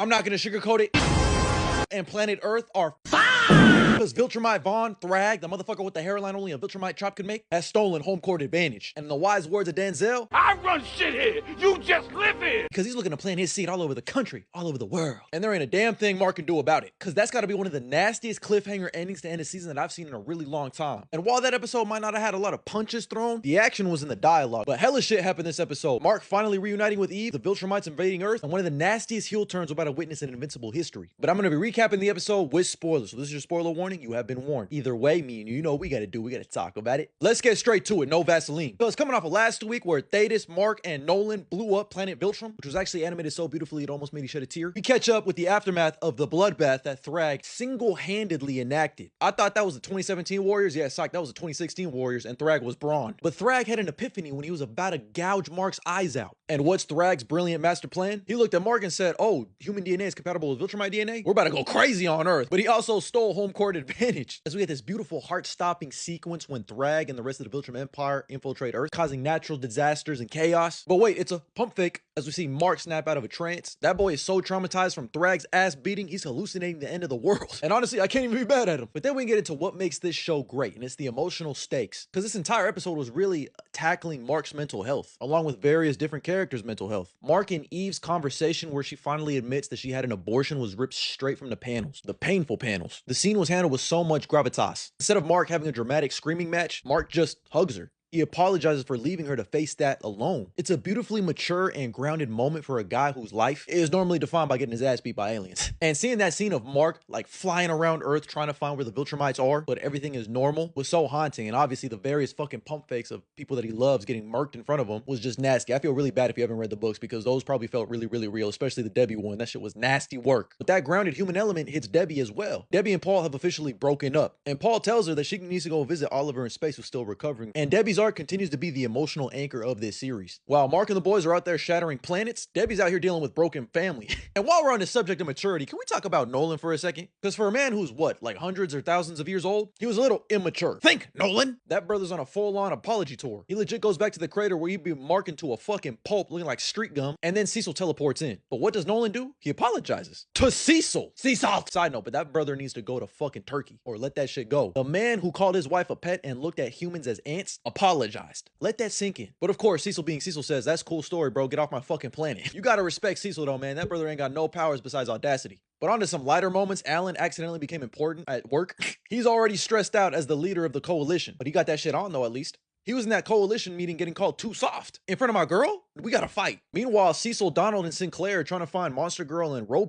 I'm not gonna sugarcoat it. And planet Earth are because Viltrumite Von Thrag, the motherfucker with the hairline only a Viltrumite chop could make, has stolen home court advantage. And in the wise words of Denzel, I run shit here. You just live here. because he's looking to plant his seed all over the country, all over the world. And there ain't a damn thing Mark can do about it. Because that's got to be one of the nastiest cliffhanger endings to end a season that I've seen in a really long time. And while that episode might not have had a lot of punches thrown, the action was in the dialogue. But hella shit happened this episode. Mark finally reuniting with Eve, the Viltrumites invading Earth, and one of the nastiest heel turns we're about to witness in Invincible history. But I'm going to be recapping the episode with spoilers. So this is your spoiler warning. You have been warned. Either way, me and you know what we got to talk about it. Let's get straight to it. No Vaseline. So it's coming off of last week where Thetis, Mark, and Nolan blew up planet Viltrum, which was actually animated so beautifully it almost made you shed a tear. We catch up with the aftermath of the bloodbath that Thrag single-handedly enacted. I thought that was the 2017 Warriors. Yeah, psych, that was the 2016 Warriors, and Thrag was Braun. But Thrag had an epiphany when he was about to gouge Mark's eyes out. And what's Thrag's brilliant master plan? He looked at Mark and said, oh, human DNA is compatible with Viltrumite DNA? We're about to go crazy on Earth. But he also stole home court advantage, as we get this beautiful heart-stopping sequence when Thrag and the rest of the Viltrum Empire infiltrate Earth, causing natural disasters and chaos. But wait, it's a pump fake, as we see Mark snap out of a trance. That boy is so traumatized from Thrag's ass beating, he's hallucinating the end of the world. And honestly, I can't even be mad at him. But then we get into what makes this show great, and it's the emotional stakes. Because this entire episode was really tackling Mark's mental health, along with various different characters' mental health. Mark and Eve's conversation where she finally admits that she had an abortion was ripped straight from the panels, the painful panels. The scene was handled with so much gravitas. Instead of Mark having a dramatic screaming match, Mark just hugs her. He apologizes for leaving her to face that alone. It's a beautifully mature and grounded moment for a guy whose life is normally defined by getting his ass beat by aliens. And seeing that scene of Mark like flying around Earth trying to find where the Viltrumites are, but everything is normal, was so haunting. And obviously the various fucking pump fakes of people that he loves getting murked in front of him was just nasty. I feel really bad if you haven't read the books because those probably felt really, really real, especially the Debbie one. That shit was nasty work. But that grounded human element hits Debbie as well. Debbie and Paul have officially broken up, and Paul tells her that she needs to go visit Oliver in space who's still recovering. And Debbie's arc continues to be the emotional anchor of this series. While Mark and the boys are out there shattering planets, Debbie's out here dealing with broken family. And while we're on the subject of maturity, can we talk about Nolan for a second? Because for a man who's what, like hundreds or thousands of years old, he was a little immature. Think, Nolan! That brother's on a full-on apology tour. He legit goes back to the crater where he'd be marking to a fucking pulp looking like street gum, and then Cecil teleports in. But what does Nolan do? He apologizes. To Cecil! Cecil! Side note, but that brother needs to go to fucking Turkey, or let that shit go. The man who called his wife a pet and looked at humans as ants apologized. Let that sink in. But of course, Cecil being Cecil says, that's a cool story, bro. Get off my fucking planet. You gotta respect Cecil though, man. That brother ain't got no powers besides audacity. But on to some lighter moments, Alan accidentally became important at work. He's already stressed out as the leader of the coalition, but he got that shit on though, at least. He was in that coalition meeting getting called too soft. In front of my girl? We gotta fight. Meanwhile, Cecil, Donald, and Sinclair are trying to find Monster Girl and Robot